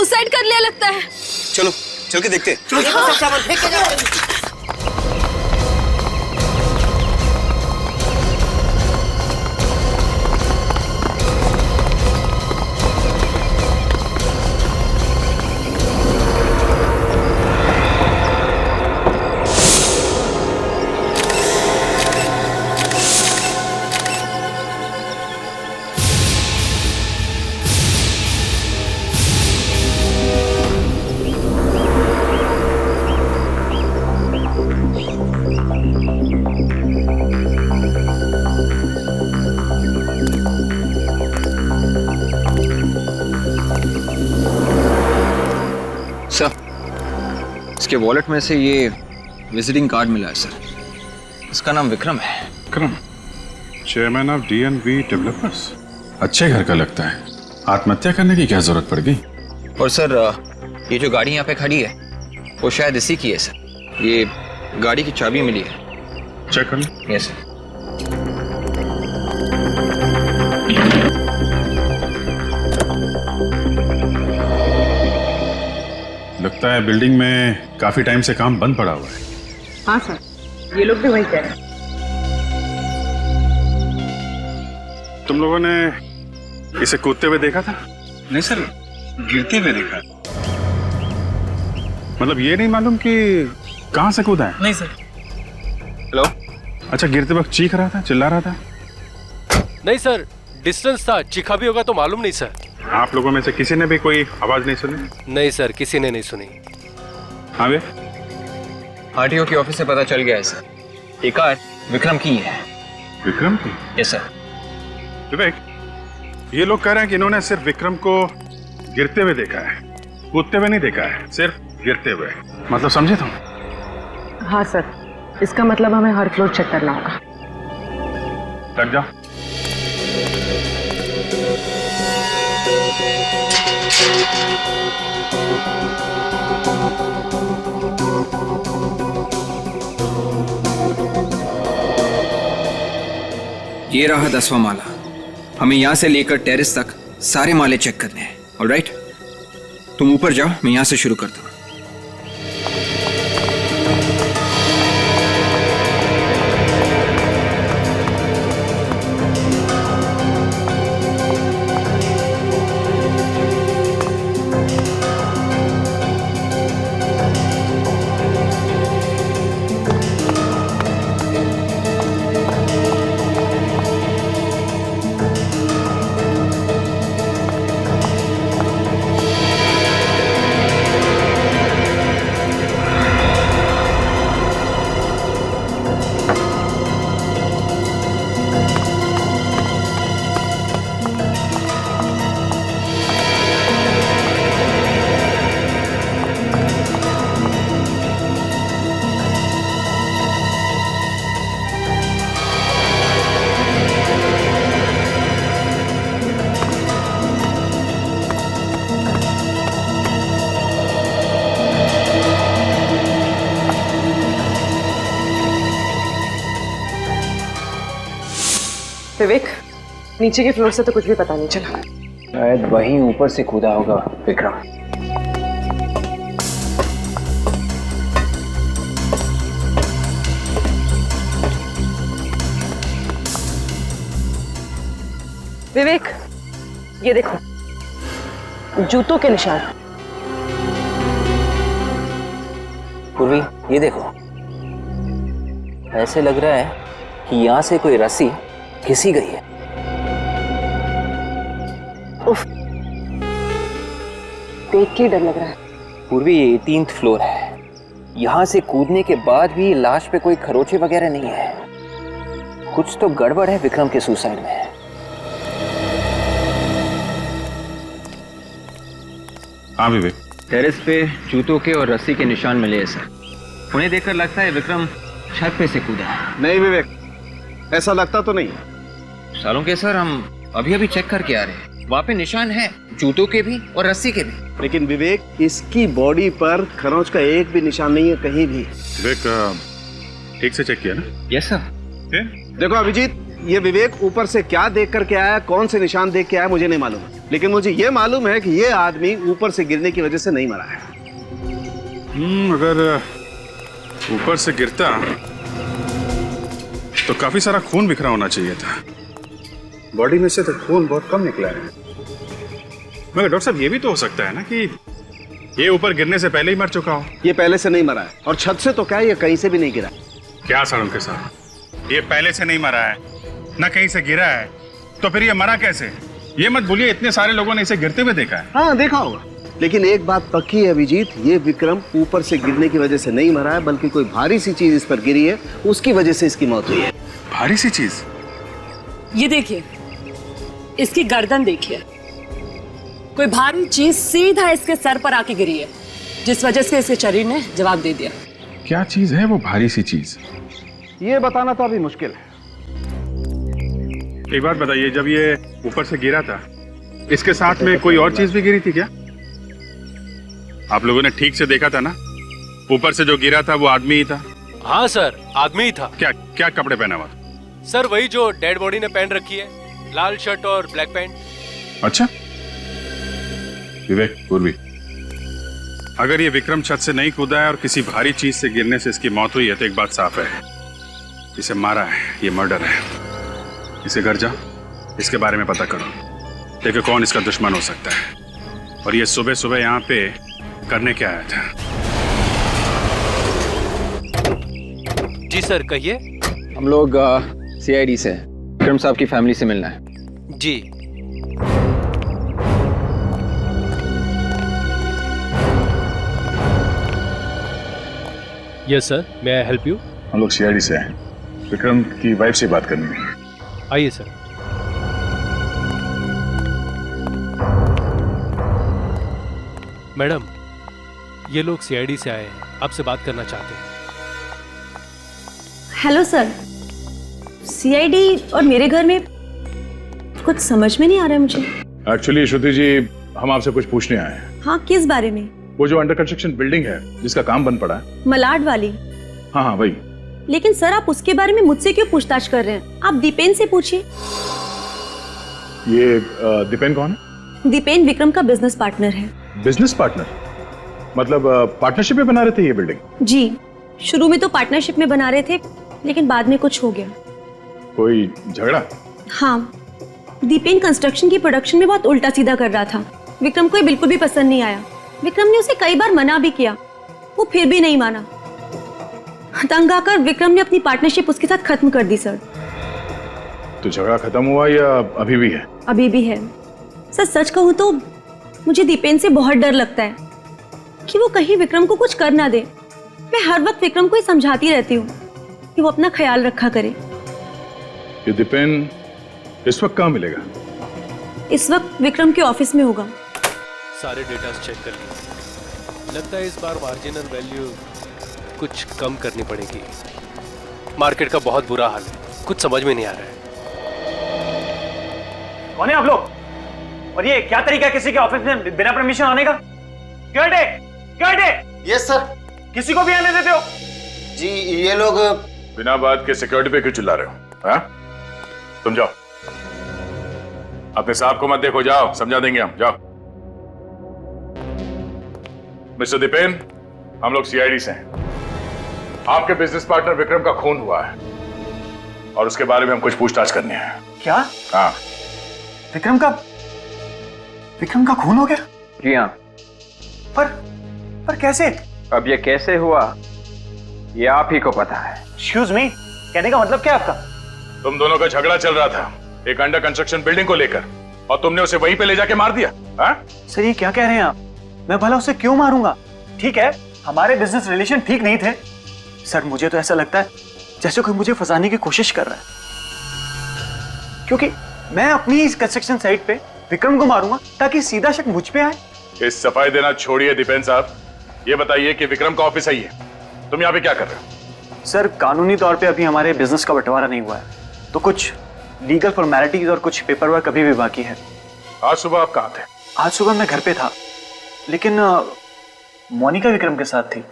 Suicide कर लिया लगता है। चलो चल के देखते हैं। सब सामान फेंक के जाओ। इसके वॉलेट में से ये विजिटिंग कार्ड मिला है सर। इसका नाम विक्रम है। Vikram, chairman of DNV developers. अच्छे घर का लगता है। आत्महत्या करने की क्या जरूरत पड़ गई? और सर ये जो गाड़ी यहाँ पे खड़ी है वो शायद इसी की है सर। ये गाड़ी की चाबी मिली है। चेक कर लो। Yes sir. लगता है बिल्डिंग में काफी टाइम से काम बंद पड़ा हुआ है। हाँ सर, ये लोग भी वही कह रहे हैं। तुम लोगों ने इसे कूदते हुए देखा था? नहीं सर, गिरते हुए देखा। मतलब ये नहीं मालूम कि कहाँ से कूदा है? नहीं सर। हेलो। अच्छा, गिरते वक्त चीख रहा था, चिल्ला रहा था? नहीं सर, डिस्टेंस था। चीखा भी होगा तो मालूम नहीं सर। आप लोगों में से किसी ने भी कोई आवाज नहीं सुनी? नहीं सर, किसी ने नहीं सुनी। हाँ वे? RTO के ऑफिस से पता चल गया है सर। ये कार विक्रम की है। विक्रम की? Yes sir. विवेक, ये लोग कह रहे हैं कि इन्होंने सिर्फ विक्रम को गिरते हुए देखा है, कूदते हुए नहीं देखा है, सिर्फ गिरते हुए। मतलब समझे तुम? हाँ सर, इसका मतलब हमें हर फ्लोर चेक करना होगा। लग जाओ। ये रहा 10वां माला। हमें यहाँ से लेकर टेरेस तक सारे माले चेक करने हैं। ऑलराइट, तुम ऊपर जाओ, मैं यहाँ से शुरू करता हूँ। विवेक, नीचे के फ्लोर से तो कुछ भी पता नहीं चला। शायद वहीं ऊपर से कूदा होगा विक्रम। विवेक, ये देखो, जूतों के निशान। पूर्वी, ये देखो, ऐसे लग रहा है कि यहाँ से कोई रस्सी घिसी गई है। उफ, देख के डर लग रहा है। पूर्वी, ये 18th फ्लोर है। यहाँ से कूदने के बाद भी लाश पे कोई खरोचे वगैरह नहीं है। कुछ तो गड़बड़ है विक्रम के सुसाइड में। हाँ विवेक। टेरेस पे जूतों के और रस्सी के निशान मिले हैं सर। उन्हें देखकर लगता है विक्रम छत पे से कूदा है। नहीं विवेक, ऐसा लगता तो नहीं। सालों के सर, हम अभी अभी चेक करके आ रहे हैं। वहाँ पे निशान है, जूतों के भी और रस्सी के भी। लेकिन विवेक, इसकी बॉडी पर खरोंच का एक भी निशान नहीं है कहीं भी। विवेक, ठीक से चेक किया ना? Yes sir. देखो अभिजीत, ये विवेक ऊपर से क्या देख करके आया, कौन से निशान देख के आया, मुझे नहीं मालूम। लेकिन मुझे ये मालूम है कि ये आदमी ऊपर से गिरने की वजह से नहीं मरा है। अगर ऊपर से गिरता तो काफी सारा खून बिखरा होना चाहिए था। बॉडी में से तो खून बहुत कम निकला है। मगर डॉक्टर साहब, ये भी तो हो सकता है ना कि ये ऊपर गिरने से पहले ही मर चुका हो। ये पहले से नहीं मरा है, और छत से तो क्या, ये कहीं से भी नहीं गिरा। क्या सर उनके साथ, ये पहले से नहीं मरा है, ना कहीं से गिरा है, तो फिर ये मरा कैसे? ये मत भूलिए, इतने सारे लोगों ने इसे गिरते हुए देखा है। हाँ, देखा होगा, लेकिन एक बात पक्की है अभिजीत, ये विक्रम ऊपर से गिरने की वजह से नहीं मरा है, बल्कि कोई भारी सी चीज इस पर गिरी है, उसकी वजह से इसकी मौत हुई है। भारी सी चीज? ये देखिए, इसकी गर्दन देखिए, कोई भारी चीज सीधा इसके सर पर आके गिरी है, जिस वजह से इसके शरीर ने जवाब दे दिया। क्या चीज है वो भारी सी चीज? ये बताना तो अभी मुश्किल है। एक बात बताइए, जब ये ऊपर से गिरा था, इसके साथ में कोई और चीज भी गिरी थी क्या? आप लोगों ने ठीक से देखा था ना? ऊपर से जो गिरा था वो आदमी ही था। हाँ सर, आदमी ही था। क्या क्या कपड़े पहना हुआ? सर वही जो डेड बॉडी ने पहन रखी है, लाल शर्ट और ब्लैक पैंट। अच्छा विवेक, पूर्वी, अगर ये विक्रम छत से नहीं कूदा है और किसी भारी चीज से गिरने से इसकी मौत हुई है, तो एक बात साफ है, इसे मारा है, ये मर्डर है। इसे घर जा, इसके बारे में पता करो, देखो कौन इसका दुश्मन हो सकता है, और ये सुबह सुबह यहाँ पे करने क्या आया था। जी सर, कहिए। हम लोग CID से हैं। विक्रम साहब की फैमिली से मिलना है। जी। Yes sir, may I help you? हम लोग CID से हैं, विक्रम की वाइफ से बात करनी है। आइए सर। मैडम, ये लोग CID से आए हैं, आपसे बात करना चाहते हैं। हेलो सर, CID और मेरे घर में कुछ समझ में नहीं आ रहा है मुझे। एक्चुअली श्रुति जी, हम आपसे कुछ पूछने आए हैं। हाँ, किस बारे में? वो जो अंडर कंस्ट्रक्शन बिल्डिंग है जिसका काम बन पड़ा है। मलाड वाली? हाँ हाँ वही। लेकिन सर, आप उसके बारे में मुझसे क्यों पूछताछ कर रहे हैं? आप दीपेन से पूछिए। ये दीपेन कौन है? दीपेन विक्रम का बिजनेस पार्टनर है। Business partner? मतलब पार्टनरशिप में बना रहे थे ये बिल्डिंग? जी, शुरू में तो पार्टनरशिप में बना रहे थे, लेकिन बाद में कुछ हो गया। कोई झगड़ा? हाँ, दीपेन कंस्ट्रक्शन की प्रोडक्शन में बहुत उल्टा सीधा कर रहा था। विक्रम को ये बिल्कुल भी पसंद नहीं आया। विक्रम ने उसे कई बार मना भी किया, वो फिर भी नहीं माना। तंग आकर विक्रम ने अपनी पार्टनरशिप उसके साथ खत्म कर दी सर। तो झगड़ा खत्म हुआ या अभी भी है? अभी भी है सर। सच कहूँ तो मुझे दीपेन से बहुत डर लगता है कि वो कहीं विक्रम को कुछ कर ना दे। मैं हर वक्त विक्रम को ही समझाती रहती हूँ कि वो अपना ख्याल रखा करे। ये दीपेन इस वक्त कहाँ मिलेगा? इस वक्त विक्रम के ऑफिस में होगा। सारे डेटा चेक कर लिए, लगता है इस बार मार्जिनल वैल्यू कुछ कम करनी पड़ेगी। मार्केट का बहुत बुरा हाल है, कुछ समझ में नहीं आ रहा है। कौन है आप लोग? और ये क्या तरीका है किसी के ऑफिस में बिना परमिशन आने का? Yes sir. किसी को भी आने देते हो? जी, ये लोग बिना बात के सिक्योरिटी पे क्यों चिल्ला रहे हो? हाँ? तुम जाओ, अपने साहब को मत देखो, जाओ, समझा देंगे हम, जाओ। मिस्टर दीपेन, हम लोग CID से हैं। आपके बिजनेस पार्टनर विक्रम का खून हुआ है और उसके बारे में हम कुछ पूछताछ करनी है। क्या? हाँ। विक्रम का खून हो गया? जी हाँ। पर कैसे? अब ये कैसे हुआ ये आप ही को पता है। एक्सक्यूज मी, कहने का मतलब क्या आपका? तुम दोनों का झगड़ा चल रहा था एक अंडर कंस्ट्रक्शन बिल्डिंग को लेकर, और तुमने उसे वहीं पे ले जाके मार दिया। हाँ? सर, ये क्या कह रहे हैं आप? मैं भला उसे क्यों मारूंगा? ठीक है, हमारे बिजनेस रिलेशन ठीक नहीं थे। सर, मुझे तो ऐसा लगता है जैसे कोई मुझे फंसाने की कोशिश कर रहा है, क्योंकि मैं अपनी इस कंस्ट्रक्शन साइट पे विक्रम को मारूंगा ताकि सीधा शक मुझ पे आए। इस सफाई देना छोड़िए दीपेन साहब, ये बताइए कि विक्रम का ऑफिस है ये, तुम यहाँ पे क्या कर रहे हो? सर, कानूनी तौर पे अभी हमारे बिजनेस का बंटवारा नहीं हुआ है, तो कुछ लीगल फॉर्मेलिटीज और कुछ पेपर वर्क अभी भी बाकी है। आज सुबह आप कहाँ थे? आज सुबह मैं घर पे था, लेकिन मोनिका विक्रम के साथ थी।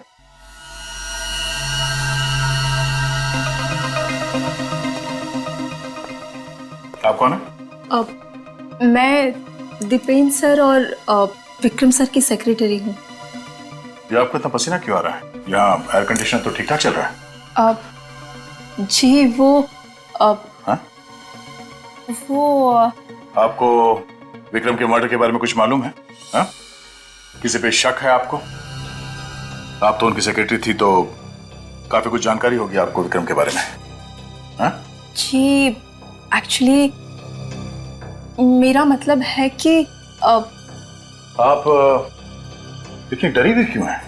आप कौन है? मैं दीपेन सर और विक्रम सर की सेक्रेटरी हूँ। ये आपको इतना पसीना क्यों आ रहा है? यहाँ एयर कंडीशनर तो ठीक ठाक चल रहा है। जी वो हाँ? वो आपको विक्रम के मर्डर के बारे में कुछ मालूम है? हाँ? किसी पे शक है आपको? आप तो उनकी सेक्रेटरी थी तो काफी कुछ जानकारी होगी आपको विक्रम के बारे में। हाँ? जी एक्चुअली मेरा मतलब है कि आप इतनी डरी हुई क्यों हैं?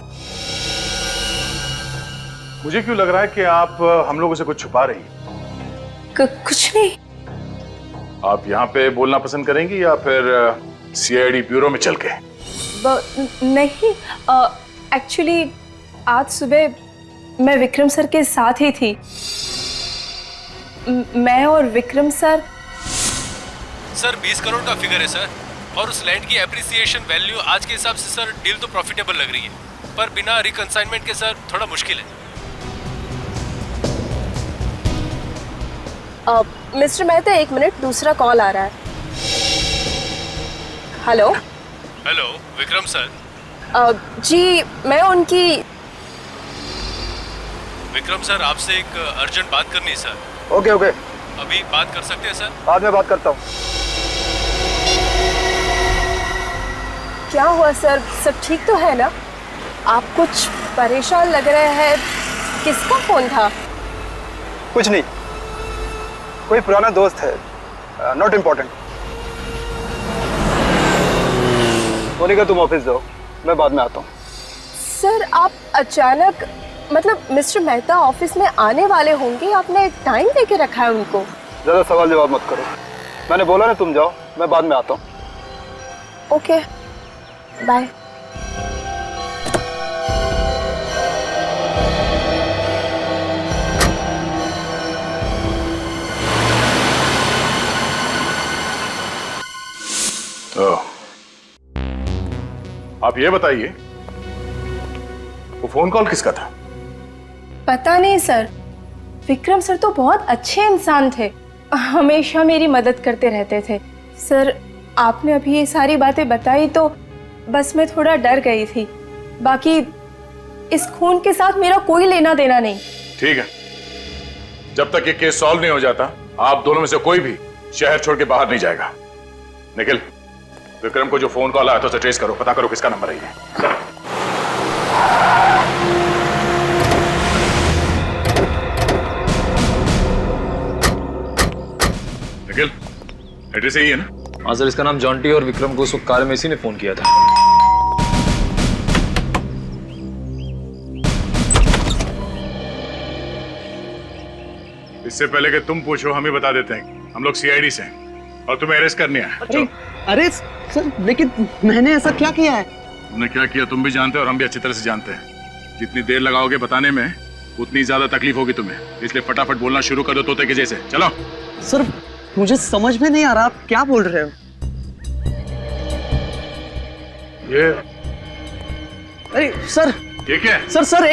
मुझे क्यों लग रहा है कि आप हम लोगों से कुछ छुपा रही हैं? कुछ नहीं। आप यहाँ पे बोलना पसंद करेंगी या फिर सीआईडी ब्यूरो में चल के? नहीं, एक्चुअली आज सुबह मैं विक्रम सर के साथ ही थी। मैं और विक्रम सर 20 करोड़ का फिगर है सर, और उस लैंड की एप्रिसिएशन वैल्यू आज के हिसाब से सर डील तो प्रॉफिटेबल लग रही है, पर बिना रिकंसाइनमेंट के सर थोड़ा मुश्किल है। मिस्टर मेहता, एक मिनट, दूसरा कॉल आ रहा है। Hello hello Vikram sir. जी मैं उनकी विक्रम सर आपसे एक अर्जेंट बात करनी है सर। ओके ओके, अभी बात कर सकते हैं सर? बाद में बात करता हूँ। क्या हुआ सर, सब ठीक तो है ना? आप कुछ परेशान लग रहे हैं। किसका फोन था? कुछ नहीं, कोई पुराना दोस्त है, नॉट इम्पोर्टेंट। मोनिका तुम ऑफिस जाओ, मैं बाद में आता हूँ। सर आप अचानक, मतलब मिस्टर मेहता ऑफिस में आने वाले होंगे, आपने टाइम देके रखा है उनको। ज़्यादा सवाल जवाब मत करो, मैंने बोला ना तुम जाओ, मैं बाद में आता हूँ। Okay bye. आप ये बताइए, वो फोन कॉल किसका था? पता नहीं सर, विक्रम सर तो बहुत अच्छे इंसान थे, हमेशा मेरी मदद करते रहते थे। सर आपने अभी ये सारी बातें बताई तो बस मैं थोड़ा डर गई थी, बाकी इस खून के साथ मेरा कोई लेना देना नहीं। ठीक है, जब तक ये केस सॉल्व नहीं हो जाता आप दोनों में से कोई भी शहर छोड़ के बाहर नहीं जाएगा। निखिल, विक्रम को जो फोन कॉल आया था उसे ट्रेस करो, पता करो किसका नंबर है ये। निखिल, एड्रेस यही है ना? हाँ सर, इसका नाम जॉन्टी और विक्रम को उस वक्त कार में इसी ने फोन किया था। इससे पहले कि तुम पूछो हम ही बता देते हैं, हम लोग सीआईडी से हैं और तुम्हें अरेस्ट करने आए। अरे सर, लेकिन मैंने ऐसा क्या किया है? तुमने क्या किया तुम भी जानते हो और हम भी अच्छी तरह से जानते हैं। जितनी देर लगाओगे बताने में उतनी ज्यादा तकलीफ होगी तुम्हें, इसलिए फटाफट बोलना शुरू कर दो तोते के जैसे। चलो। सर मुझे समझ में नहीं आ रहा, आप क्या बोल रहे हो? ये अरे सर, ये क्या है? सर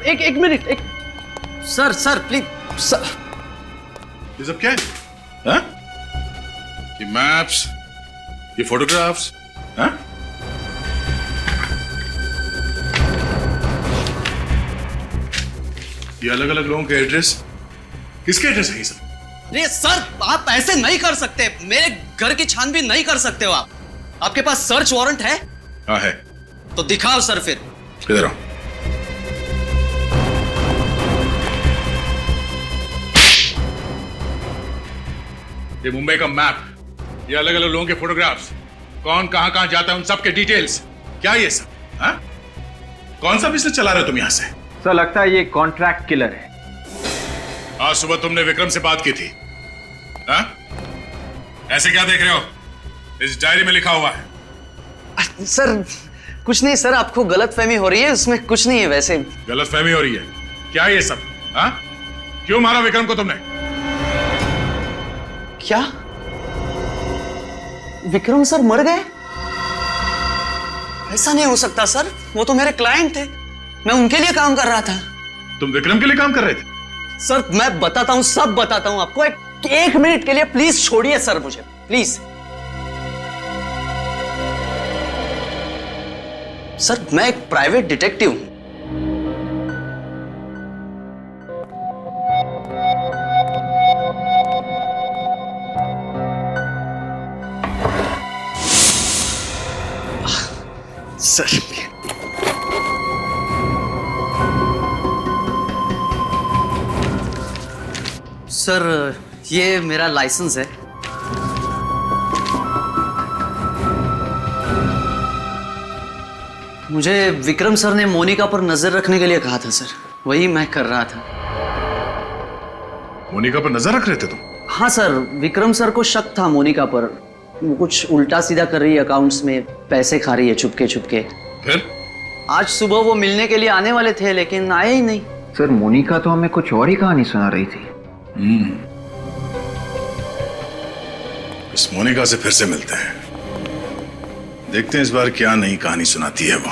एक मिनट, सर प्लीज सर। ये सब क्या है? हाँ? ये मैप्स, ये फोटोग्राफ्स, हाँ? ये अलग अलग लोगों के एड्रेस, किसके एड्रेस है ये सब? अरे सर आप ऐसे नहीं कर सकते, मेरे घर की छानबीन नहीं कर सकते हो आप। आपके पास सर्च वारंट है? हाँ है। तो दिखाओ सर फिर। इधर आओ। ये मुंबई का मैप, ये अलग अलग लोगों के फोटोग्राफ्स, कौन कहां कहां जाता है उन सब के डिटेल्स, क्या ये सब? हाँ? कौन सा बिजनेस चला रहे हो तुम यहां से? सर लगता है ये कॉन्ट्रैक्ट किलर है। आज सुबह तुमने विक्रम से बात की थी, हाँ? ऐसे क्या देख रहे हो? इस डायरी में लिखा हुआ है। सर कुछ नहीं सर, आपको गलतफहमी हो रही है, उसमें कुछ नहीं है। वैसे गलतफहमी हो रही है? क्या ये सब? हाँ? क्यों मारा विक्रम को तुमने? क्या विक्रम सर मर गए? ऐसा नहीं हो सकता सर, वो तो मेरे क्लाइंट थे, मैं उनके लिए काम कर रहा था। तुम विक्रम के लिए काम कर रहे थे? सर मैं बताता हूं, सब बताता हूं आपको। एक मिनट के लिए प्लीज छोड़िए सर मुझे, प्लीज। सर मैं एक प्राइवेट डिटेक्टिव हूं। सर सर ये मेरा लाइसेंस है। मुझे विक्रम सर ने मोनिका पर नजर रखने के लिए कहा था सर, वही मैं कर रहा था। मोनिका पर नजर रख रहे थे तुम? हाँ सर, विक्रम सर को शक था मोनिका पर, वो कुछ उल्टा सीधा कर रही है, अकाउंट्स में पैसे खा रही है चुपके चुपके। फिर आज सुबह वो मिलने के लिए आने वाले थे लेकिन आए ही नहीं। सर मोनिका तो हमें कुछ और ही कहानी सुना रही थी। इस मोनिका से फिर से मिलते हैं, देखते हैं इस बार क्या नई कहानी सुनाती है वो।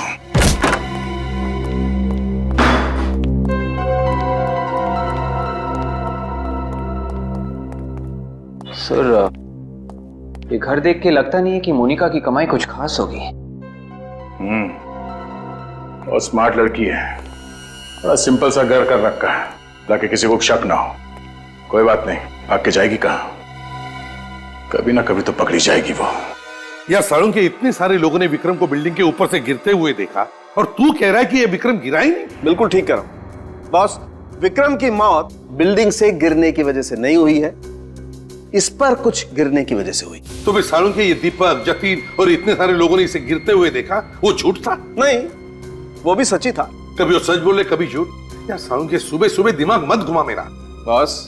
सर ये घर देख के लगता नहीं है कि मोनिका की कमाई कुछ खास होगी। और स्मार्ट लड़की है, बड़ा सिंपल सा घर कर रखा है ताकि किसी को शक ना हो। कोई बात नहीं, भाग के जाएगी कहां? कभी ना कभी तो पकड़ी जाएगी वो। यार सालून के इतने सारे लोगों ने विक्रम को बिल्डिंग के ऊपर से गिरते हुए देखा और तू कह रहा है कि ये विक्रम गिरा ही नहीं? बिल्कुल ठीक कह रहा हूं बॉस। विक्रम की मौत बिल्डिंग से गिरने की वजह से नहीं हुई है, इस पर कुछ गिरने की वजह से हुई। तो फिर सालून के ये दीपक, जतीन और इतने सारे लोगों ने इसे गिरते हुए देखा, वो झूठ था? नहीं, वो भी सच्ची था। कभी वो सच बोले कभी झूठ। यार सालून के सुबह सुबह दिमाग मत घुमा मेरा। बॉस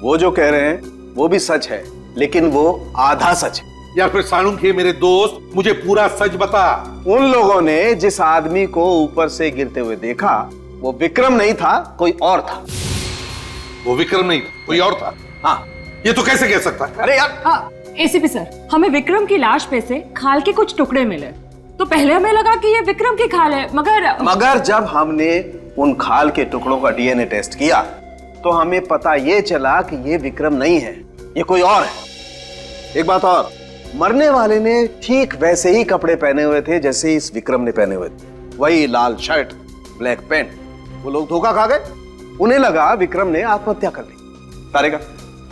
वो जो कह रहे हैं वो भी सच है, लेकिन वो आधा सच है। यार फिर सालून के मेरे दोस्त, मुझे पूरा सच बता। उन लोगों ने जिस आदमी को ऊपर से गिरते हुए देखा वो विक्रम नहीं था, कोई और था। वो विक्रम नहीं, कोई और था? हाँ। ये तो कैसे कह सकता है? अरे यार एसीपी सर, हमें विक्रम की लाश पे से खाल के कुछ टुकड़े मिले, तो पहले हमें लगा कि ये विक्रम की खाल है, मगर जब हमने उन खाल के टुकड़ों का डीएनए टेस्ट किया तो हमें पता ये चला कि ये विक्रम नहीं है, ये कोई और है। एक बात और, मरने वाले ने ठीक वैसे ही कपड़े पहने हुए थे जैसे इस विक्रम ने पहने हुए थे, वही लाल शर्ट, ब्लैक पैंट। वो लोग धोखा खा गए, उन्हें लगा विक्रम ने आत्महत्या कर ली। तारिका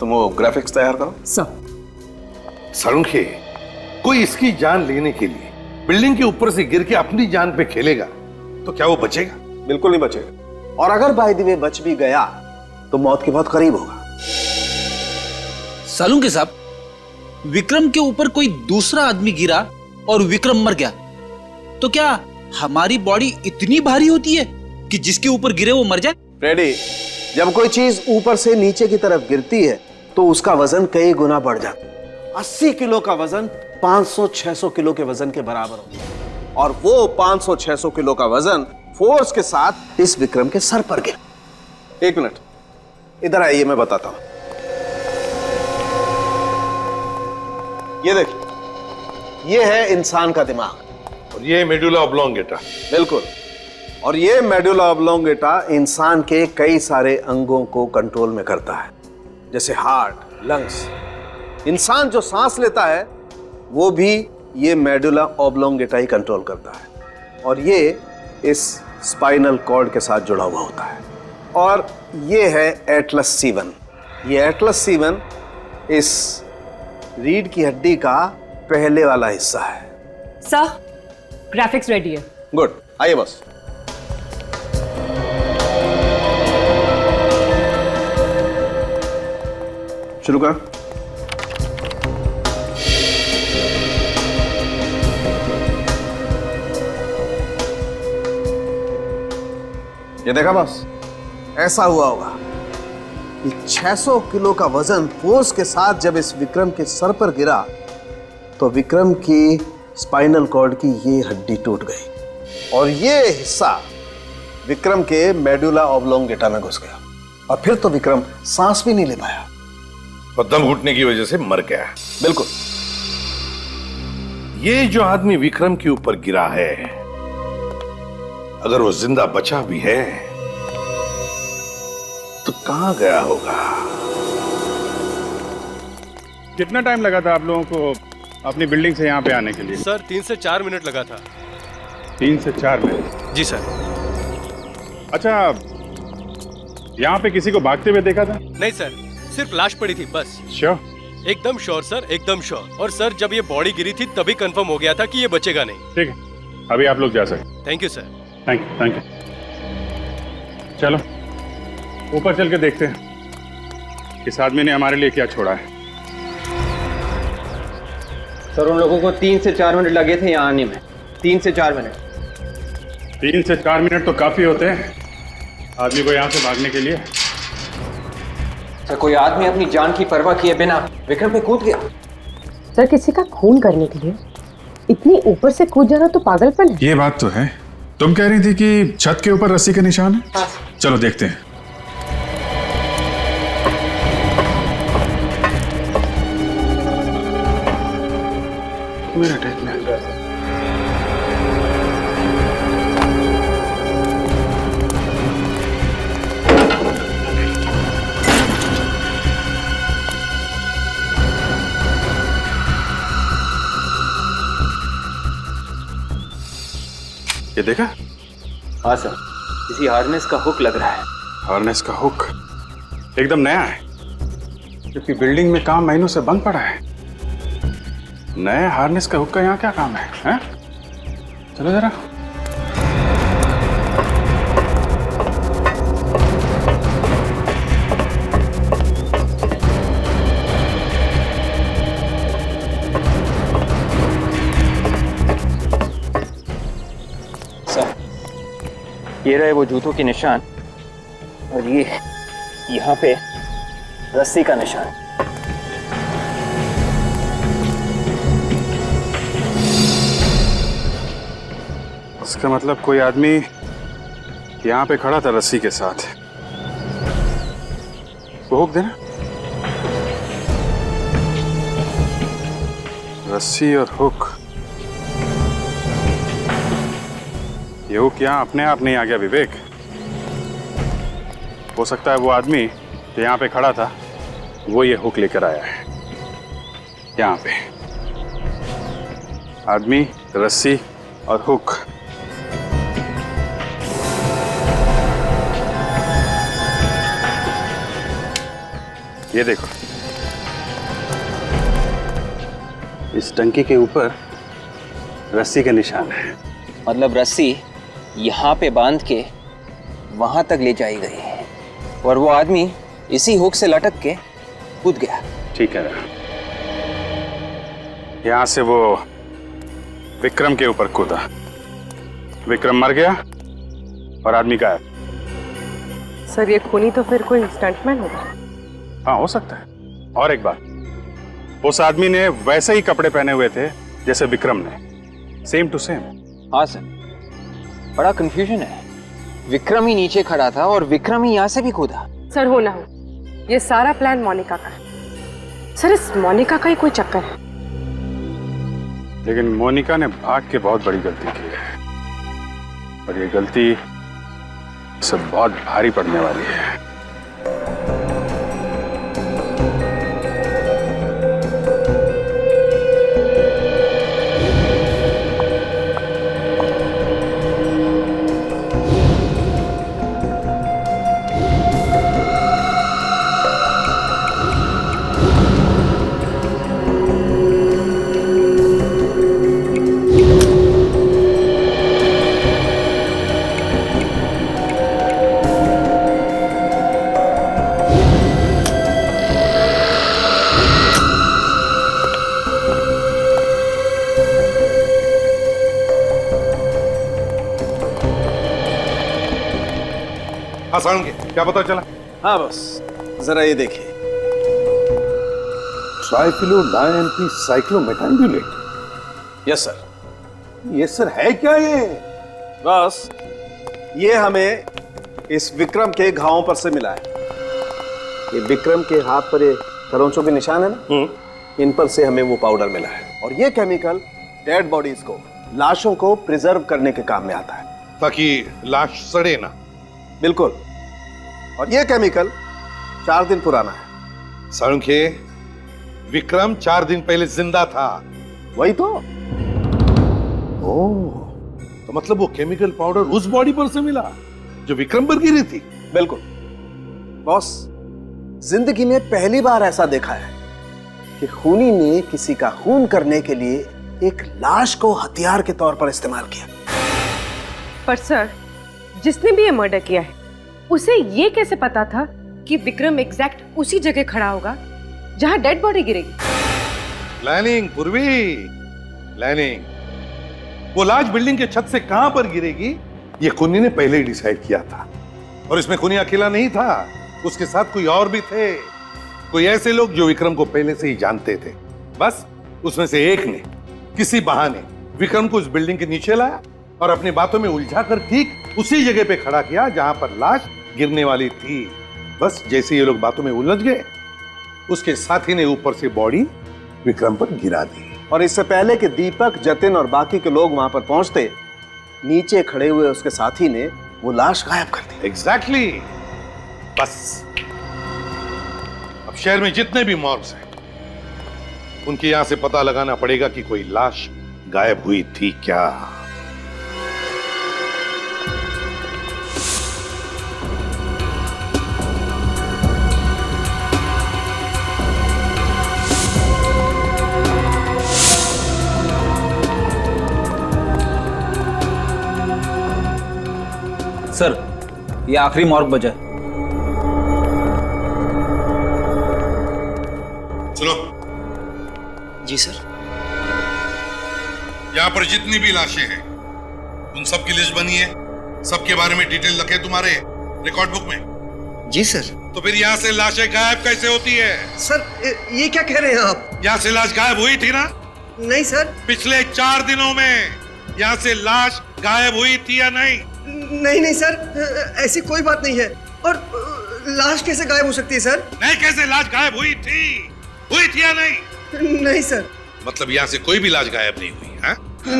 तुम वो ग्राफिक्स तैयार करो। सालून के कोई इसकी जान लेने के लिए बिल्डिंग के ऊपर से गिर के अपनी जान पे खेलेगा तो क्या वो बचेगा? बिल्कुल नहीं बचेगा, और अगर बाय द वे बच भी गया तो मौत के बहुत करीब होगा। सालून के साहब, विक्रम के ऊपर कोई दूसरा आदमी गिरा और विक्रम मर गया, तो क्या हमारी बॉडी इतनी भारी होती है कि जिसके ऊपर गिरे वो मर जाए? रेडी, जब कोई चीज ऊपर से नीचे की तरफ गिरती है तो उसका वजन कई गुना बढ़ जाता है। 80 किलो का वजन 500-600 किलो के वजन के बराबर होता है, और वो 500-600 किलो का वजन फोर्स के साथ इस विक्रम के सर पर गिरा। एक मिनट इधर आइए, मैं बताता हूं। ये देखिए, ये है इंसान का दिमाग और ये मेडुला ऑब्लोंगेटा। बिल्कुल, और ये मेडुला ऑब्लोंगेटा इंसान के कई सारे अंगों को कंट्रोल में करता है, जैसे हार्ट, लंग्स। इंसान जो सांस लेता है वो भी ये मेडुला ऑब्लोंगेटा ही कंट्रोल करता है, और ये इस स्पाइनल कॉर्ड के साथ जुड़ा हुआ होता है। और ये है एटलस सीवन। ये एटलस सीवन इस रीढ़ की हड्डी का पहले वाला हिस्सा है। सर ग्राफिक्स रेडी है। गुड, आइए बस। शुरू कर। ये देखा बस, ऐसा हुआ होगा कि 600 किलो का वजन फोर्स के साथ जब इस विक्रम के सर पर गिरा तो विक्रम की स्पाइनल कॉर्ड की ये हड्डी टूट गई, और ये हिस्सा विक्रम के मेडुला ऑब्लोंगेटा में घुस गया, और फिर तो विक्रम सांस भी नहीं ले पाया और दम घुटने की वजह से मर गया। बिल्कुल। ये जो आदमी विक्रम के ऊपर गिरा है, अगर वो जिंदा बचा भी है तो कहां गया होगा? कितना टाइम लगा था आप लोगों को अपनी बिल्डिंग से यहाँ पे आने के लिए? सर 3 से 4 मिनट लगा था। 3 से 4 मिनट। जी सर। अच्छा, यहाँ पे किसी को भागते हुए देखा था? नहीं सर, सिर्फ लाश पड़ी थी बस। श्योर? एकदम श्योर सर, एकदम श्योर। और सर जब ये बॉडी गिरी थी तभी कंफर्म हो गया था कि ये बचेगा नहीं। ठीक है, अभी आप लोग जा सकते। Thank you sir. Thank you, thank you. चलो ऊपर चल के देखते हैं इस आदमी ने हमारे लिए क्या छोड़ा है। सर उन लोगों को 3 से 4 मिनट लगे थे यहाँ आने में। 3 से 4 मिनट। 3 से 4 मिनट तो काफी होते हैं आदमी को यहाँ से भागने के लिए। सर कोई आदमी अपनी जान की परवाह किए बिना विक्रम पे कूद गया। सर किसी का खून करने के लिए इतनी ऊपर से कूद जाना तो पागलपन है। ये बात तो है। तुम कह रही थी कि छत के ऊपर रस्सी के निशान है? हाँ। चलो देखते हैं। ये देखा? हाँ सर, किसी हार्नेस का हुक लग रहा है। हार्नेस का हुक एकदम नया है, क्योंकि बिल्डिंग में काम महीनों से बंद पड़ा है। नए हार्नेस का हुक का यहाँ क्या काम है, हैं? चलो जरा। ये रहे वो जूतों के निशान और ये यहाँ पे रस्सी का निशान। इसका मतलब कोई आदमी यहाँ पे खड़ा था रस्सी के साथ। वो हुक देना। रस्सी और हुक, ये हुक यहाँ अपने आप नहीं आ गया विवेक। हो सकता है वो आदमी जो यहाँ पे खड़ा था वो ये हुक लेकर आया है। यहाँ पे आदमी, रस्सी और हुक। ये देखो, इस टंकी के ऊपर रस्सी का निशान है। मतलब रस्सी यहाँ पे बांध के वहां तक ले जाई गई है और वो आदमी इसी हुक से लटक के कूद गया। ठीक है, यहां से वो विक्रम के ऊपर कूदा। विक्रम मर गया और आदमी गायब। सर ये खूनी तो फिर कोई स्टंटमैन होगा। हाँ हो सकता है। और एक बात, उस आदमी ने वैसे ही कपड़े पहने हुए थे जैसे विक्रम ने, सेम टू सेम। हाँ सर, बड़ा कंफ्यूजन है। विक्रम ही नीचे खड़ा था और विक्रम ही यहाँ से भी कूदा। सर हो ना हो, ये सारा प्लान मोनिका का है। सर इस मोनिका का ही कोई चक्कर है। लेकिन मोनिका ने भाग के बहुत बड़ी गलती की है और ये गलती सब बहुत भारी पड़ने वाली है। साळुंखे, क्या पता चला? हाँ बस जरा ये देखिए, ट्राइक्लोडायएम्पी साइक्लोमेटाम्बुलेट। Yes sir. ये सर है क्या ये? बस ये हमें इस विक्रम के घावों पर से मिला है। ये विक्रम के हाथ पर ये खरोंचों के निशान है ना, इन पर से हमें वो पाउडर मिला है। और ये केमिकल डेड बॉडीज को, लाशों को प्रिजर्व करने के काम में आता है, ताकि लाश सड़े ना। बिल्कुल। और ये केमिकल 4 दिन पुराना है। साळुंखे, विक्रम 4 दिन पहले जिंदा था। वही तो। ओह, तो तो मतलब वो केमिकल पाउडर उस बॉडी पर से मिला जो विक्रम पर गिरी थी? बिल्कुल बॉस, जिंदगी में पहली बार ऐसा देखा है कि खूनी ने किसी का खून करने के लिए एक लाश को हथियार के तौर पर इस्तेमाल किया। पर सर, जिसने भी ये मर्डर किया है उसे ये कैसे पता था कि विक्रम एग्जैक्ट उसी जगह खड़ा होगा जहां डेड बॉडी गिरेगी? प्लानिंग पूर्वी, प्लानिंग। वो लाश बिल्डिंग के छत से कहां पर गिरेगी ये खूनी ने पहले ही डिसाइड किया था। और इसमें खूनी अकेला नहीं था, उसके साथ कोई और भी थे, कोई ऐसे लोग जो विक्रम को पहले से ही जानते थे। बस उसमें से एक ने किसी बहाने विक्रम को उस बिल्डिंग के नीचे लाया और अपनी बातों में उलझा कर ठीक उसी जगह पे खड़ा किया जहां पर लाश गिरने वाली थी। बस जैसे ये लोग बातों में उलझ गए, उसके साथी ने ऊपर से बॉडी विक्रम पर गिरा दी। और इससे पहले कि दीपक, जतिन और बाकी के लोग वहां पर पहुंचते, नीचे खड़े हुए उसके साथी ने वो लाश गायब कर दी। एग्जैक्टली। बस अब शहर में जितने भी मॉर्ग्स हैं उनके यहां से पता लगाना पड़ेगा कि कोई लाश गायब हुई थी क्या। सर, ये आखिरी मॉर्ग बजा है। सुनो। जी सर। यहाँ पर जितनी भी लाशें हैं उन सब की लिस्ट बनी है, सबके बारे में डिटेल लिखे तुम्हारे रिकॉर्ड बुक में? जी सर। तो फिर यहाँ से लाशें गायब कैसे होती है? सर ये क्या कह रहे हैं आप? यहाँ से लाश गायब हुई थी ना? नहीं सर। पिछले 4 दिनों में यहाँ से लाश गायब हुई थी या नहीं? नहीं सर, ऐसी कोई बात नहीं है। और लाश कैसे गायब हो सकती है सर? नहीं, कैसे लाश गायब हुई थी या नहीं? नहीं सर। मतलब यहाँ से कोई भी लाश गायब नहीं हुई है?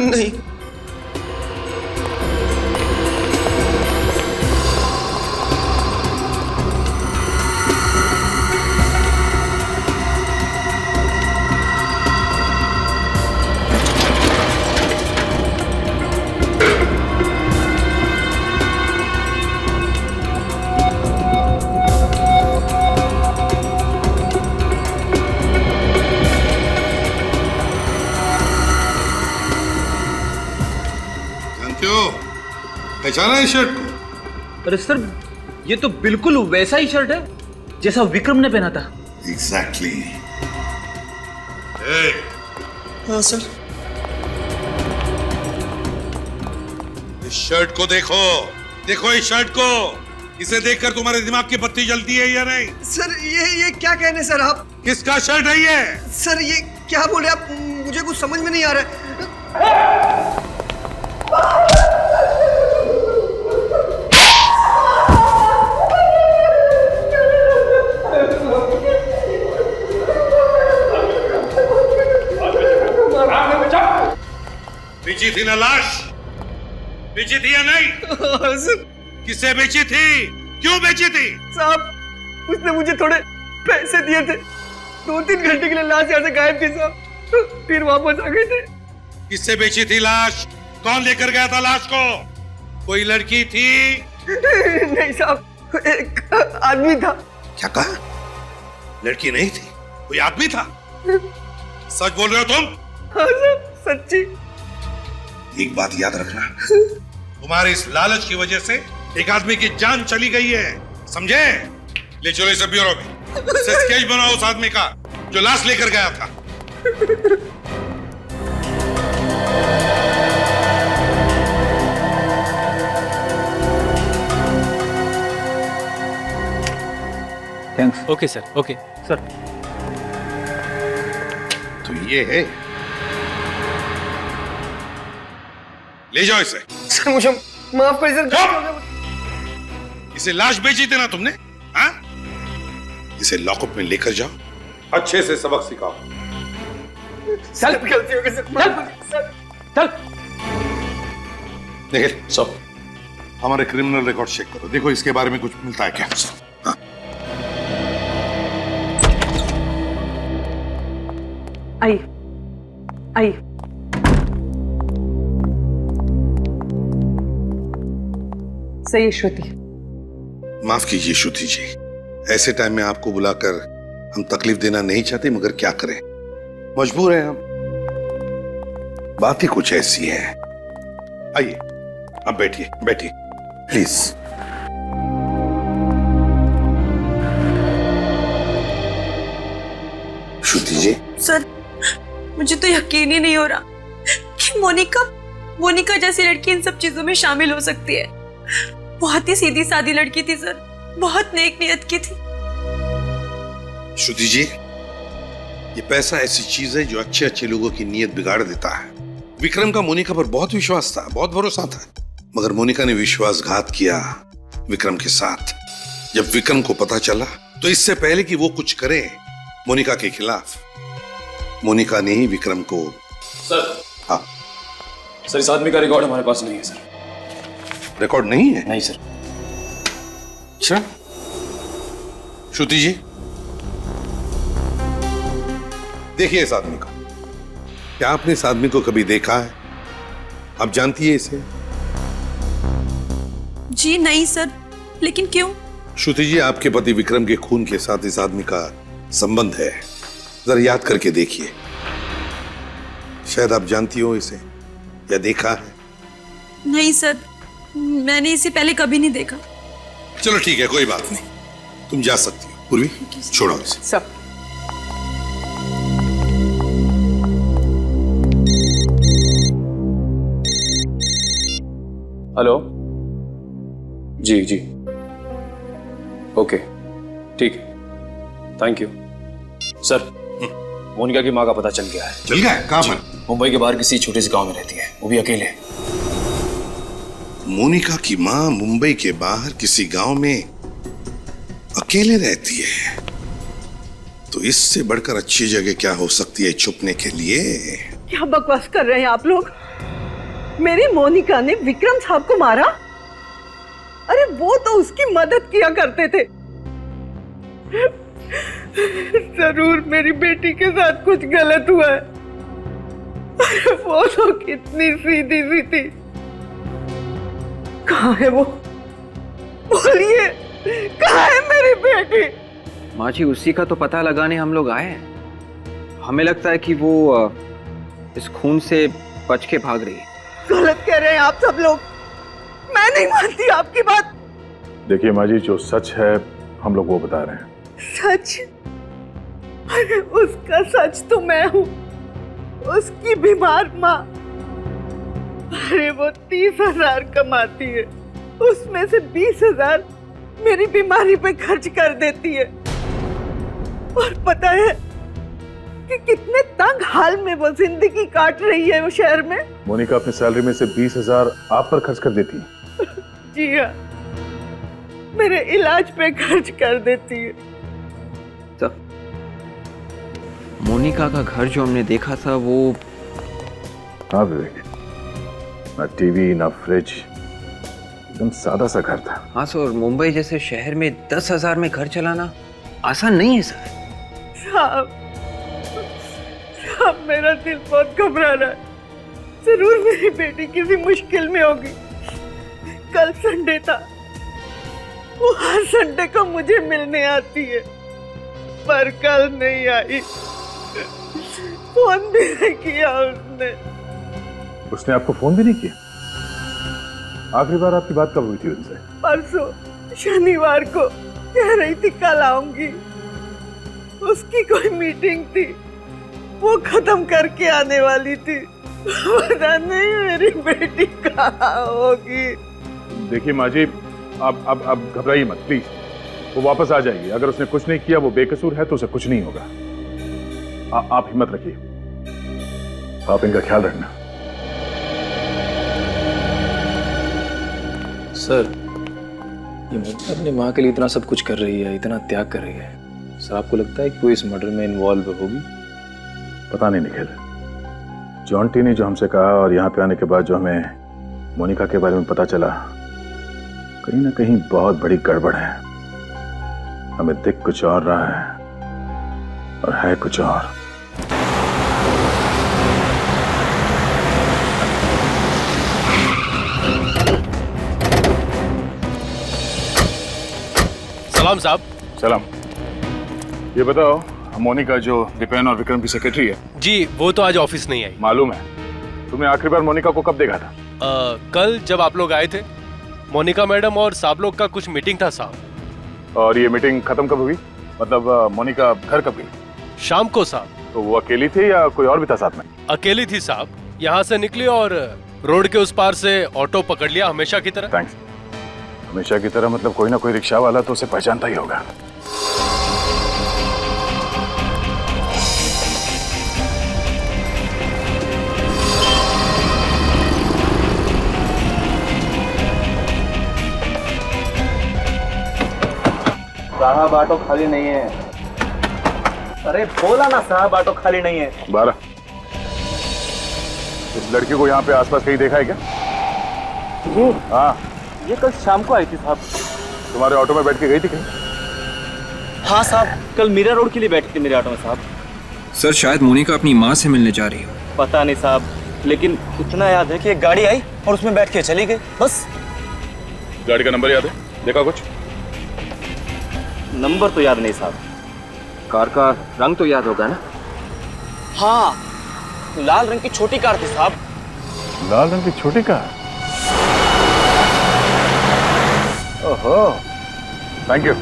नहीं। पहचाना इस शर्ट को? अरे सर, ये तो बिल्कुल वैसा ही शर्ट है जैसा विक्रम ने पहना था। एग्जैक्टली। हाँ सर। इस शर्ट को देखो, देखो इस शर्ट को। इसे देखकर तुम्हारे दिमाग की बत्ती जलती है या नहीं? सर ये क्या कह रहे हैं सर आप? किसका शर्ट है ये? सर ये क्या बोल रहे हैं आप? मुझे कुछ समझ में नहीं आ रहा है। बेची थी ना लाश? बेची थी या नहीं? सर। किसे बेची थी? क्यों बेची थी? साहब, उसने मुझे थोड़े पैसे दिए थे। 2-3 घंटे के लिए लाश यहाँ से गायब थी साहब, फिर वापस आ गए थे। किससे बेची थी लाश? कौन लेकर गया था लाश को? कोई लड़की थी? नहीं साहब, एक आदमी था। क्या कहा? लड़की नहीं थी, कोई आदमी था? सच बोल रहे हो तुम? हाँ सर, सच्ची। एक बात याद रखना, तुम्हारे इस लालच की वजह से एक आदमी की जान चली गई है, समझे? ले चलो इसे ब्यूरो में, इसे स्केच बनाओ उस आदमी का जो लाश लेकर गया था। Thanks. Okay sir, okay sir. तो ये है, ले जाओ इसे। सर मुझे माफ कर सर। इसे लाश बेची थी ना तुमने? हाँ? इसे लॉकअप में लेकर जाओ, अच्छे से सबक सिखाओ। चल, गलती हो गई सर। चल। देखिए सब, हमारे क्रिमिनल रिकॉर्ड चेक करो, देखो इसके बारे में कुछ मिलता है क्या? हाँ? आई सही है श्रुति। माफ कीजिए श्रुति जी, ऐसे टाइम में आपको बुलाकर हम तकलीफ देना नहीं चाहते, मगर क्या करें, मजबूर हैं हम। बात ही कुछ ऐसी है। आइए, अब बैठिए बैठिए प्लीज। Shruti ji. सर, मुझे तो यकीन ही नहीं हो रहा कि मोनिका जैसी लड़की इन सब चीजों में शामिल हो सकती है। बहुत ही सीधी सादी लड़की थी सर, बहुत नेक नियत की थी। श्रुति जी, ये पैसा ऐसी चीज है जो अच्छे अच्छे लोगों की नीयत बिगाड़ देता है। विक्रम का मोनिका पर बहुत विश्वास था, बहुत भरोसा था, मगर मोनिका ने विश्वासघात किया विक्रम के साथ। जब विक्रम को पता चला तो इससे पहले कि वो कुछ करे मोनिका के खिलाफ, मोनिका ने ही विक्रम को। सर, हाँ सर, इस आदमी का रिकॉर्ड हमारे पास नहीं है सर। रिकॉर्ड नहीं है? नहीं सर। अच्छा, श्रुति जी देखिए इस आदमी को। क्या आपने इस आदमी को कभी देखा है? आप जानती है इसे? जी नहीं सर, लेकिन क्यों? श्रुति जी, आपके पति विक्रम के खून के साथ इस आदमी का संबंध है। जरा याद करके देखिए, शायद आप जानती हो इसे या देखा है। नहीं सर, मैंने इसे पहले कभी नहीं देखा। चलो ठीक है, कोई बात नहीं, तुम जा सकती हो। पूर्वी, छोड़ो इसे। सब हेलो जी जी, ओके ठीक है, थैंक यू सर। मोनिका की माँ का पता चल गया है। चल गया है? कहाँ पर? मुंबई के बाहर किसी छोटे से गांव में रहती है, वो भी अकेले। मोनिका की माँ मुंबई के बाहर किसी गांव में अकेले रहती है, तो इससे बढ़कर अच्छी जगह क्या हो सकती है छुपने के लिए? क्या बकवास कर रहे हैं आप लोग? मेरी मोनिका ने विक्रम साहब को मारा? अरे वो तो उसकी मदद किया करते थे। जरूर मेरी बेटी के साथ कुछ गलत हुआ है। अरे वो तो कितनी सीधी सी थी। कहाँ है वो? बोलिए, कहाँ है मेरी बेटी? माँ जी, उसी का तो पता लगाने हम लोग आए हैं। हमें लगता है कि वो इस खून से बच के भाग रही है। गलत कह रहे हैं आप सब लोग, मैं नहीं मानती आपकी बात। देखिए माँ जी, जो सच है हम लोग वो बता रहे हैं। सच? अरे उसका सच तो मैं हूँ, उसकी बीमार माँ। अरे वो 30,000 कमाती है, उसमें से 20,000 मेरी बीमारी पे खर्च कर देती है। और पता है कि कितने तंग हाल में वो जिंदगी काट रही है वो शहर में। मोनिका अपनी सैलरी में से 20,000 आप पर खर्च कर देती है? जी हाँ, मेरे इलाज पे खर्च कर देती है। तो मोनिका का घर जो हमने देखा था वो। हाँ विवेक, ना टीवी ना फ्रिज, एकदम सादा सा घर था। हाँ सर, मुंबई जैसे शहर में 10,000 में घर चलाना आसान नहीं है सर। साहब, मेरा दिल बहुत घबरा रहा है। जरूर मेरी बेटी किसी मुश्किल में होगी। कल संडे था, वो हर संडे को मुझे मिलने आती है, पर कल नहीं आई। फोन भी नहीं किया उसने आपको फोन भी नहीं किया? आखिरी बार आपकी बात कब हुई थी उनसे? परसों शनिवार को कह रही थी कल आऊंगी। उसकी कोई मीटिंग थी, वो खत्म करके आने वाली थी। पता नहीं मेरी बेटी कहाँ होगी। देखिए माँ जी, अब घबराइए मत प्लीज, वो वापस आ जाएगी। अगर उसने कुछ नहीं किया, वो बेकसूर है, तो उसे कुछ नहीं होगा। आप हिम्मत रखिए, आप इनका ख्याल रखना। सर, ये मोनिका अपनी माँ के लिए इतना सब कुछ कर रही है, इतना त्याग कर रही है। सर, आपको लगता है कि वो इस मर्डर में इन्वॉल्व होगी? पता नहीं निखिल, जॉन्टी ने जो हमसे कहा और यहाँ पे आने के बाद जो हमें मोनिका के बारे में पता चला, कहीं ना कहीं बहुत बड़ी गड़बड़ है। हमें दिख कुछ और रहा है और है कुछ और। सलाम साहब। सलाम। ये बताओ, मोनिका जो दीपेन और विक्रम की सेक्रेटरी है। जी, वो तो आज ऑफिस नहीं आई। मालूम है। तुमने आखिरी बार मोनिका को कब देखा था? कल जब आप लोग आए थे। मोनिका मैडम और साहब लोग का कुछ मीटिंग था साहब। और ये मीटिंग खत्म कब हुई? मतलब मोनिका घर कब गई? शाम को साहब। तो वो अकेली थी या कोई और भी था साथ में? अकेली थी साहब। यहाँ से निकली और रोड के उस पार से ऑटो पकड़ लिया हमेशा की तरह। थैंक्स। हमेशा की तरह मतलब कोई ना कोई रिक्शा वाला तो उसे पहचानता ही होगा। साहब ऑटो खाली नहीं है। अरे बोला ना साहब ऑटो खाली नहीं है। 12। इस लड़की को यहाँ पे आसपास कहीं देखा है क्या? ये हाँ, ये कल शाम को आई थी साहब। तुम्हारे ऑटो में बैठ के गई थी कहीं? हाँ साहब, कल मीरा रोड के लिए बैठी थी मेरे ऑटो में साहब। सर शायद मोनिका अपनी माँ से मिलने जा रही हो। पता नहीं साहब, लेकिन इतना याद है कि एक गाड़ी आई और उसमें बैठ के चली गई, बस। गाड़ी का नंबर याद है? देखा कुछ? नंबर तो याद नहीं साहब। कार का रंग तो याद होगा ना? हाँ, लाल रंग की छोटी कार थी साहब। लाल रंग की छोटी कार? ओहो, थैंक यू।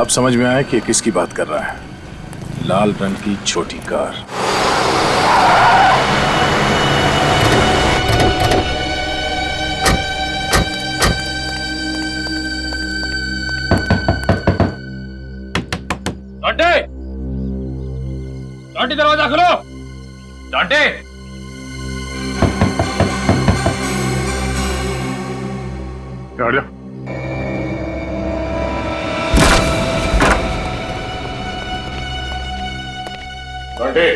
अब समझ में आया कि किसकी बात कर रहा है। लाल रंग की छोटी कार। डांटे! डांटे दरवाजा खोलो! डांटे! हट जा। डांटे!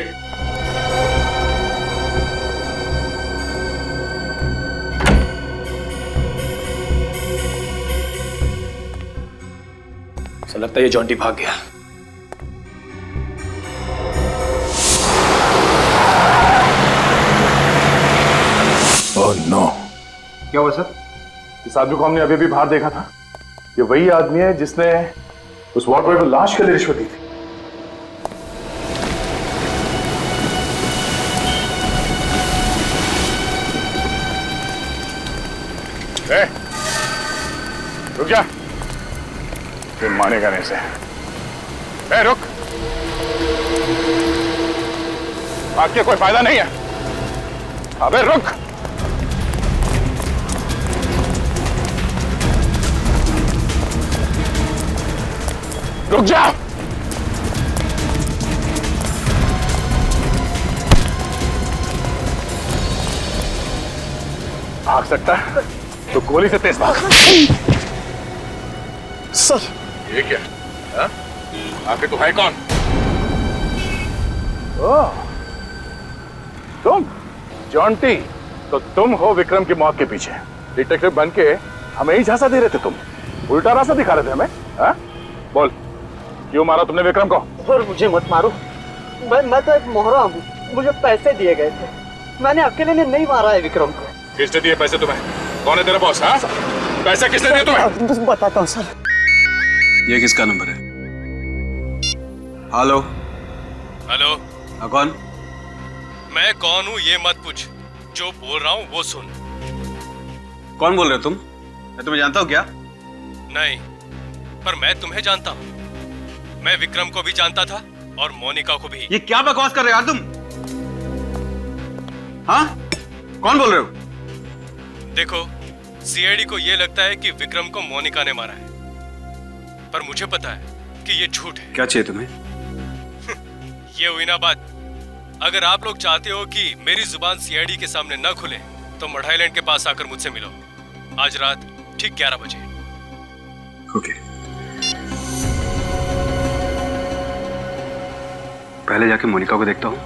ऐसा लगता है ये जॉन्टी भाग गया। Oh no. क्या हुआ सर? इस आदमी को हमने अभी भी बाहर देखा था। ये वही आदमी है जिसने उस वार्ड बॉय को लाश के लिए रिश्वत दी थी। ए, रुक जा। फिर मानेगा नहीं से। ए, रुक। भाग के कोई फायदा नहीं है। अबे रुक। रुक जा। भाग सकता है तो गोली से तेज भाग। सर, ये क्या? हाँ? आखिर तू है कौन? ओह, तुम जॉन्टी। तो तुम हो विक्रम की मौत के पीछे। डिटेक्टिव बन के हमें ही झांसा दे रहे थे तुम। उल्टा रास्ता दिखा रहे थे हमें। हाँ? बोल, क्यों मारा तुमने विक्रम को? सर मुझे मत मारो। मैं तो एक मोहरा हूँ। मुझे पैसे दिए गए थे। मैंने अकेले ने नहीं मारा है विक्रम को। किसने दिए पैसे तुम्हें? कौन है तेरा बॉस? हाँ? पैसे किसने दिए तुम्हें? बस बताता हूँ सर। ये किसका नंबर है? हेलो। हेलो। कौन? मैं कौन हूँ ये मत पूछ, जो बोल रहा हूँ वो सुन। कौन बोल रहे हो तुम? मैं तुम्हें जानता हूँ क्या? नहीं, पर मैं तुम्हें जानता हूँ। मैं विक्रम को भी जानता था और मोनिका को भी। ये क्या बकवास कर रहे हो यार तुम? हाँ? कौन बोल रहे हो? देखो, सीआईडी को ये लगता है कि विक्रम को मोनिका ने मारा है, पर मुझे पता है कि ये झूठ है। क्या चाहिए तुम्हें? ये हुई ना बात। अगर आप लोग चाहते हो कि मेरी जुबान सीआईडी के सामने न खुले, तो मड आइलैंड के पास आकर मुझसे मिलो आज रात ठीक 11 बजे। ओके। पहले जाके मोनिका को देखता हूँ,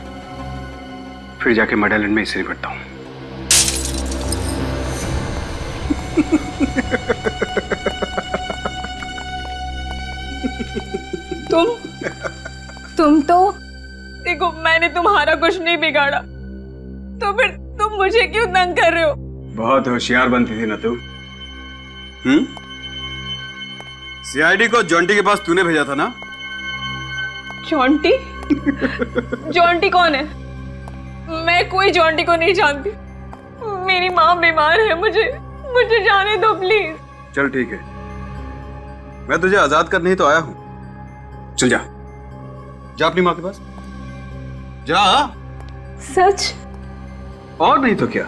फिर जाके मड आइलैंड में इसे निपटता हूँ। तुम तो देखो, मैंने तुम्हारा कुछ नहीं बिगाड़ा, तो फिर तुम मुझे क्यों तंग कर रहे हो? बहुत होशियार बनती थी ना तू। सीआईडी को जॉन्टी के पास तूने भेजा था ना? जॉन्टी? जॉन्टी कौन है? मैं कोई जॉन्टी को नहीं जानती। मेरी माँ बीमार है, मुझे जाने दो प्लीज। चल ठीक है, मैं तुझे आजाद करने ही तो आया हूं। चल जा, जा अपनी माँ के पास जा। सच? और नहीं तो क्या?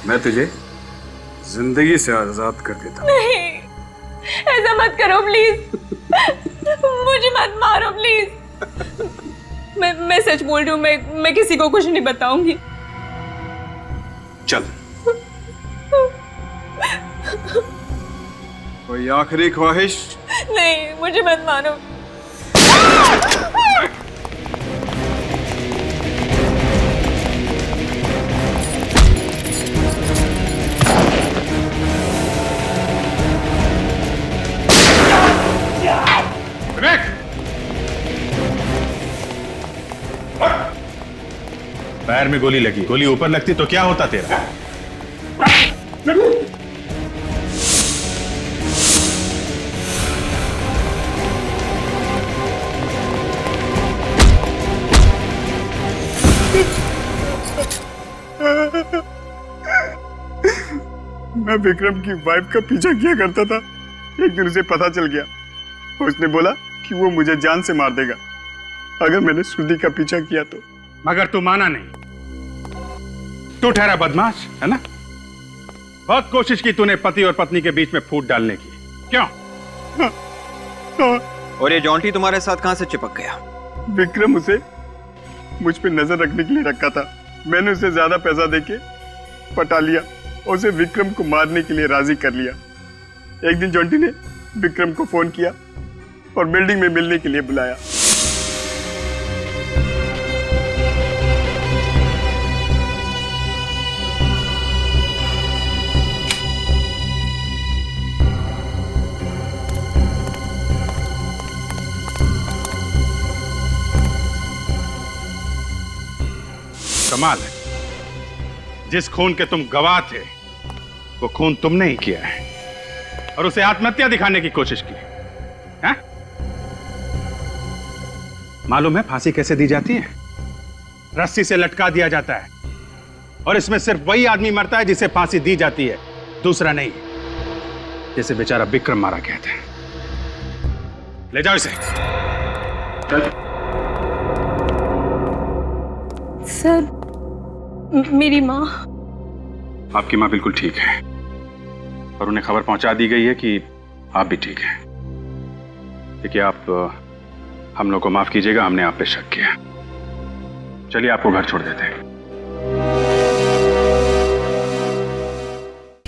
मैं तुझे जिंदगी से आजाद कर देता हूं। नहीं, ऐसा मत करो प्लीज। मुझे मत मारो प्लीज। मैं सच बोल रही हूँ, मैं किसी को कुछ नहीं बताऊंगी। चल, कोई आखिरी ख्वाहिश? नहीं, मुझे मत मारो। पैर में गोली लगी, गोली ऊपर लगती तो क्या होता तेरा? मैं विक्रम की वाइफ का पीछा किया करता था। एक दिन उसे पता चल गया, उसने बोला कि वो मुझे जान से मार देगा अगर मैंने श्रुति का पीछा किया तो। मगर तू माना नहीं, तू ठहरा बदमाश, है ना? बहुत कोशिश की तूने पति और पत्नी के बीच में फूट डालने की, क्यों? और ये जॉन्टी तुम्हारे साथ कहां से चिपक गया? विक्रम उसे मुझ पे नजर रखने के लिए रखा था। मैंने उसे ज्यादा पैसा देके पटा लिया, उसे विक्रम को मारने के लिए राजी कर लिया। एक दिन जॉन्टी ने विक्रम को फोन किया और बिल्डिंग में मिलने के लिए बुलाया। कमाल है, जिस खून के तुम गवाह थे वो खून तुमने ही किया है और उसे आत्महत्या दिखाने की कोशिश की है? मालूम है फांसी कैसे दी जाती है? रस्सी से लटका दिया जाता है और इसमें सिर्फ वही आदमी मरता है जिसे फांसी दी जाती है, दूसरा नहीं। जैसे बेचारा विक्रम मारा गया था। ले जाओ इसे। सर, मेरी माँ? आपकी माँ बिल्कुल ठीक है और उन्हें खबर पहुंचा दी गई है कि आप भी ठीक हैं। देखिए, आप हम लोग को माफ कीजिएगा, हमने आप पे शक किया। चलिए आपको घर छोड़ देते हैं।